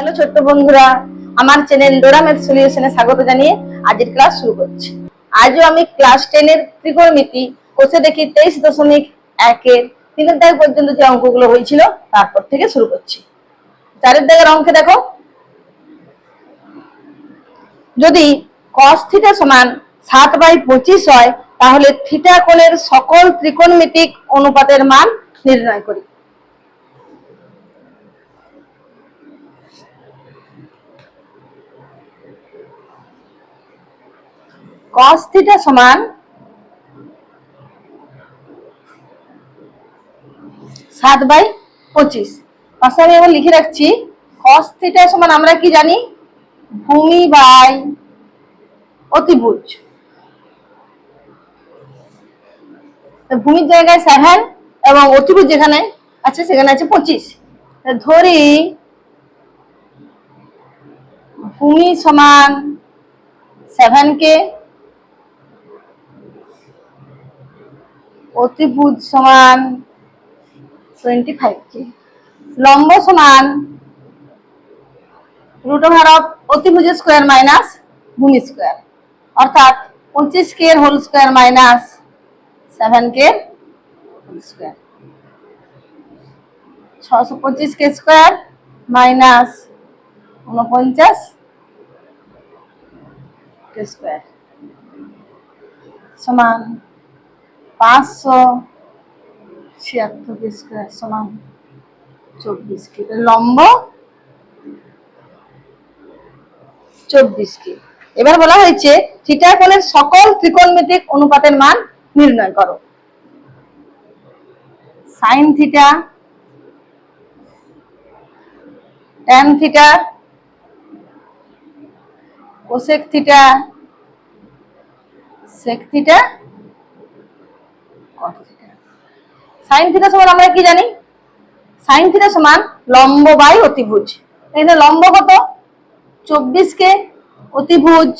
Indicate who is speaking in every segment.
Speaker 1: Hello ছোট্ট বন্ধুরা, আমার চ্যানেল ডোরা ম্যাথ সলিউশনে স্বাগত জানিয়ে আজকের ক্লাস শুরু করছি। আজও আমি ক্লাস 10 এর ত্রিকোণমিতি কোষে দেখি 23.1 এর 3 দাগ পর্যন্ত যে অঙ্কগুলো হয়েছিল তারপর থেকে শুরু করছি। 4 দাগের অঙ্কে দেখো, যদি cos থিটা সমান 7/25 হয় তাহলে থিটা কোণের সকল ত্রিকোণমিতিক অনুপাতের মান নির্ণয় করি। cos থিটা সমান 7/25। পাশে আমি এবার লিখে রাখছি cos থিটা সমান আমরা কি জানি, ভূমি বাই অতিভুজ। ভূমির জায়গায় 7 এবং অতিভুজ যেখানে আছে সেখানে আছে 25। ধরি ভূমি সমান 7k, অতিভুজ সমান 25k, লম্ব সমান √of অতিভুজ স্কয়ার মাইনাস ভূমি স্কয়ার, অর্থাৎ 25k এর হোল স্কয়ার মাইনাস 7k এর whole square, 625k square minus 49k square সমান 576k স্কয়ার সমান 24k। লম্ব 24k। এবার বলা হয়েছে থিটা কোণের সকল ত্রিকোণমিতিক অনুপাতের মান নির্ণয় করো। sin theta, tan theta, cosec theta, sec theta, cot theta. sin theta সমান আমরা কি জানি, sin থিটা সমান লম্ব বাই অতিভুজ। এখানে লম্ব কত 24k, অতিভুজ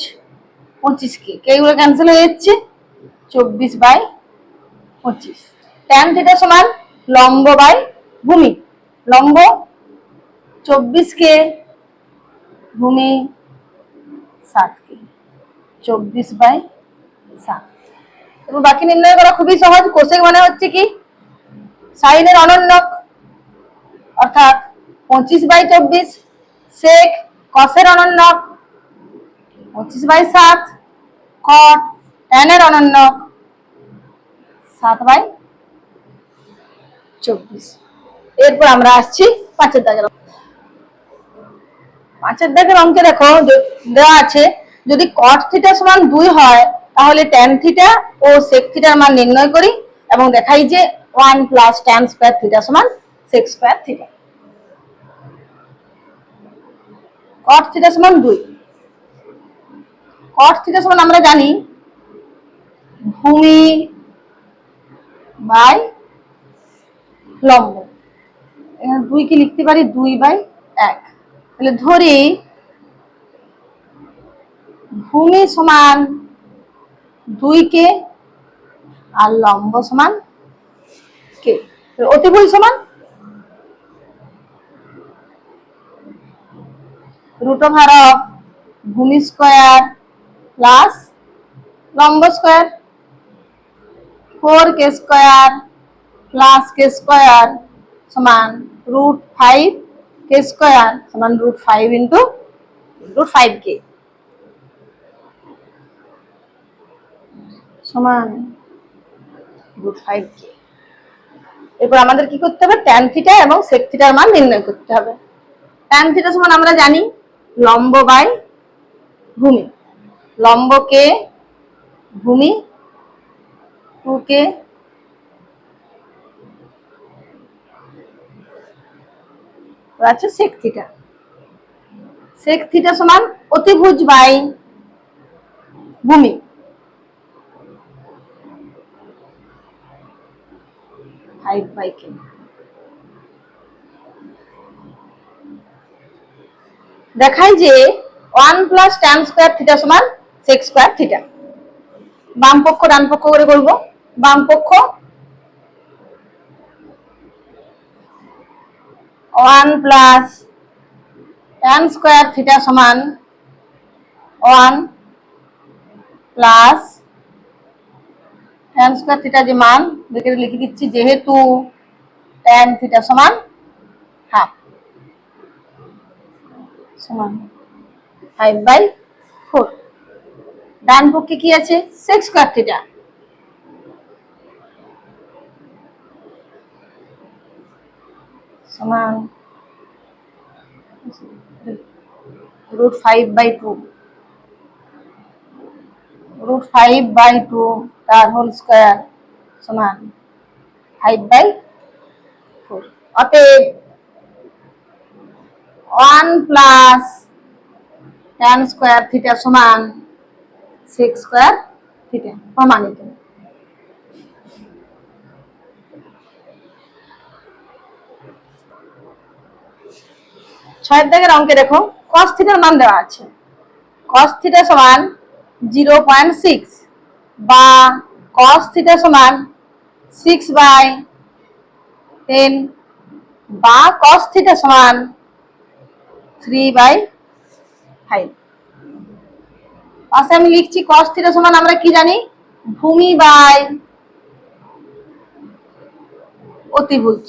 Speaker 1: 25k, এইগুলো ক্যান্সেল হয়ে যাচ্ছে, 24/25। tan থিটা সমান লম্ব বাই ভূমি, লম্ব 24k, ভূমি 7k, 24/7। এবং বাকি নির্ণয় করা খুবই সহজ। কোসেক মানে হচ্ছে কি সাইনের অনন্যক, অর্থাৎ 25/24। সেক কসের অনন্যক 25/7। কট ট্যানের অনন্যক 7/24। এরপর আমরা আসছি 5 দাগের। 5 দাগের অঙ্কে দেখো দেওয়া আছে, যদি cot থিটা সমান 2 হয় তাহলে tan থিটা ও sec থিটার মান নির্ণয় করি এবং দেখাই যে 1 + tan স্কয়ার থিটা সমান sec square theta. cot theta সমান 2। cot থিটা সমান আমরা জানি ভূমি বাই লম্ব। এখানে 2 কে লিখতে পারি 2/1। তাহলে ধরি ভূমি সমান 2k আর লম্ব সমান k। অতিভুজ সমান √of ভূমি স্কয়ার প্লাস লম্ব square, 4k square plus k square সমান √5k স্কয়ার সমান √5 ইন্টু √5k সমান √5k। এরপর আমাদের কি করতে হবে, tan থিটা এবং sec থিটার মান নির্ণয় করতে হবে। tan থিটা সমান আমরা জানি লম্ব বাই ভূমি, লম্ব k, ভূমি 2k, আছে sec থিটা। sec থিটা সমান অতিভুজ বাই ভূমি, (5/k). দেখাই যে 1 + tan স্কয়ার থিটা সমান sec স্কয়ার থিটা। বাম পক্ষ ডান পক্ষ করে করব। বাম পক্ষ 1 + tan স্কয়ার থিটা সমান 1 প্লাস tan স্কয়ার থিটা যে মান ব্র্যাকেটে লিখে দিচ্ছি, যেহেতু tan থিটা সমান হাফ সমান 5/4। ডান পক্ষে কি আছে? sec স্কয়ার থিটা সমান √5/2 √5/2 তার হোল স্কয়ার সমান 5/4। অতএব 1 প্লাস tan স্কয়ার থিটা সমান sec স্কয়ার থিটা প্রমাণিত। ছয়ের দাগের অঙ্কে দেখো cos থিটার মান দেওয়া আছে। cos থিটা সমান 0.6 বা cos থিটা সমান 6/10 বা cos থিটা সমান 3/5। পাশে আমি লিখছি cos থিটা সমান আমরা কি জানি? ভূমি বাই অতিভুজ।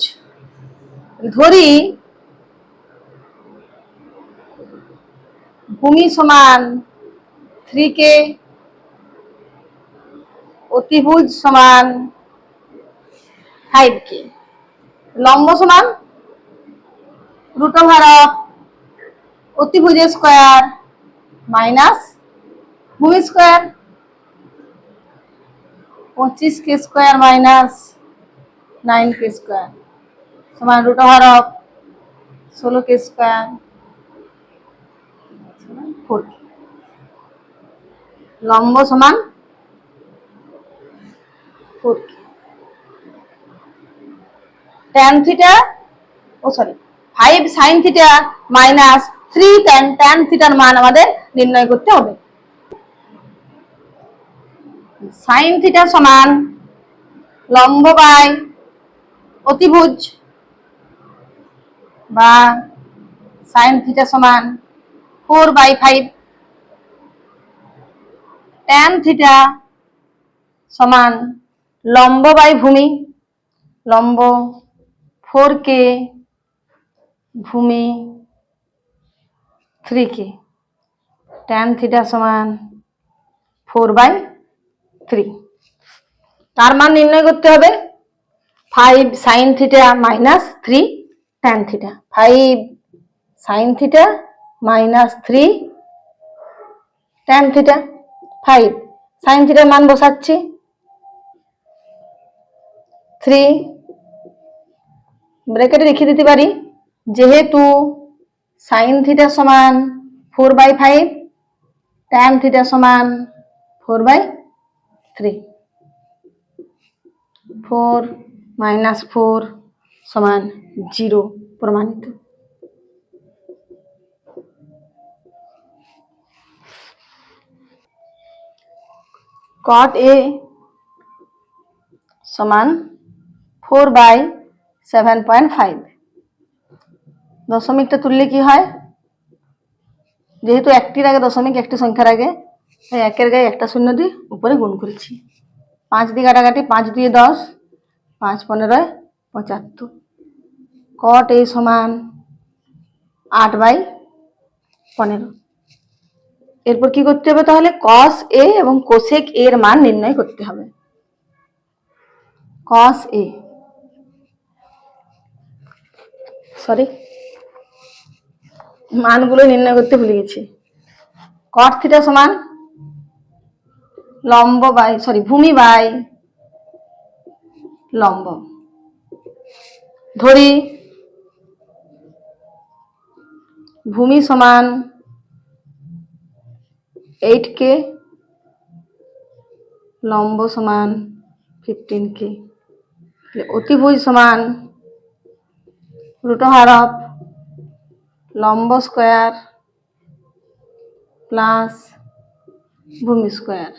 Speaker 1: ধরি ভূমি সমান 3k, অতিভুজ সমান 5k, লম্ব সমান √of অতিভুজের স্কয়ার মাইনাস ভূমি square 25k square minus 9k square সমান √of 16k স্কয়ার 4k। লম্ব সমান 4k। tan theta 5 sin theta minus 3 tan থিটার মান আমাদের নির্ণয় করতে হবে। sin থিটা সমান লম্ব বাই অতিভুজ বা sin থিটা সমান 4/5। tan থিটা সমান লম্ব বাই ভূমি, লম্ব 4k, ভূমি 3k। tan থিটা সমান 4/3। তার মান নির্ণয় করতে হবে 5 sin theta minus 3 tan theta. 5 sin theta minus 3 tan theta. 5 sin থিটার মান বসাচ্ছি 3, ব্র্যাকেটে লিখে দিতে পারি যেহেতু sin থিটা সমান 4/5, tan থিটা সমান 4/3। 4 - 4 সমান 0 প্রমাণিত। cot A সমান 4/7.5। দশমিকটা তুললে কি হয়? যেহেতু একটির আগে দশমিক, একটি সংখ্যার আগে, তাই একের গায়ে একটা শূন্য দিয়ে উপরে গুণ করেছি। 5 দিয়ে কাটাকাটি, 5 দিয়ে 10, 5 × 15 = 75। cot A সমান 8/15। এরপর কি করতে হবে? তাহলে cos A এবং cosec A এর মান নির্ণয় করতে হবে। cos A মানগুলো নির্ণয় করতে ভুলে গেছি। cot থিটা সমান লম্ব বাই ভূমি বাই লম্ব। ধরি ভূমি সমান 8k, লম্ব সমান 15k। অতিভুজ সমান √of লম্ব স্কয়ার প্লাস ভূমি স্কয়ার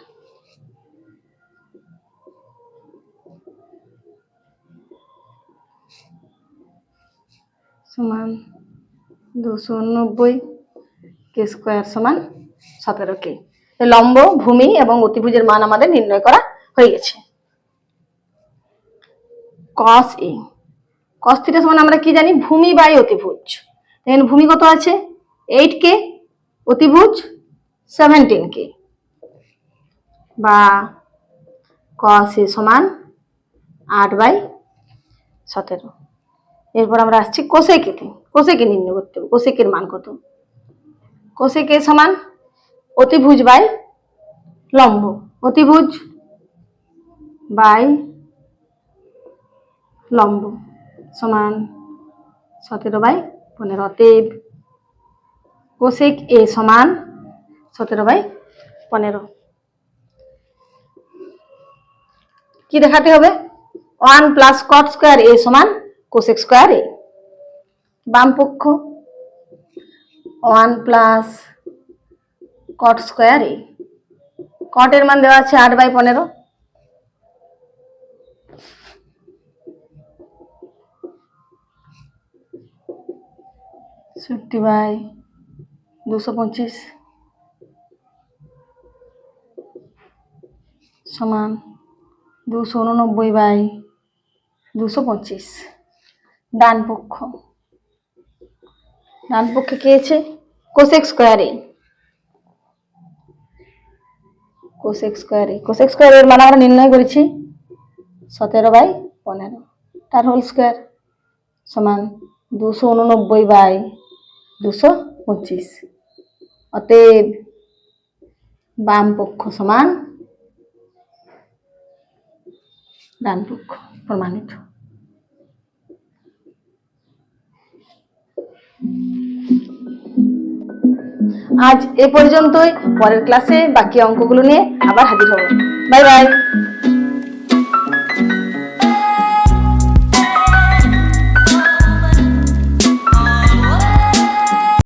Speaker 1: সমান 289 কে স্কোয়ার সমান 17 কে। লম্ব, ভূমি এবং অতিভুজের মান আমাদের নির্ণয় করা হয়ে গেছে। cos a cos থিটা সমান আমরা কি জানি, ভূমি বাই অতিভুজ। দেখেন ভূমি কত আছে 8k, অতিভুজ 17k, বা cos a সমান 8/17। এরপর আমরা আসছি কোসেকেতে। কোসেকে নির্ণয় করতে হবে। কোসেকের মান কত? কোসেকে সমান অতিভুজ বাই লম্ব, অতিভুজ বাই লম্ব সমান 17/15। অতএব কোসেক এ সমান 17/15। কি দেখাতে হবে? 1 প্লাস কট স্কোয়ার এ সমান কোসেক স্কোয়ার এ। বাম পক্ষ 1 প্লাস কট স্কোয়ার এ। কটের মান দেওয়া আছে 8/15। ছুটি বাই 225 সমান 289/225। ডান পক্ষে কি আছে? কোসেক স্কোয়ার এ। কোসেক স্কোয়ার এর মান আমরা নির্ণয় করেছি 17/15, তার হোল স্কোয়ার সমান 289/225। অতএব বাম পক্ষ সমান ডান পক্ষ, প্রমাণিত। আজ এ পর্যন্তই। পরের ক্লাসে বাকি অঙ্কগুলো নিয়ে আবার হাজির হব। Bye bye.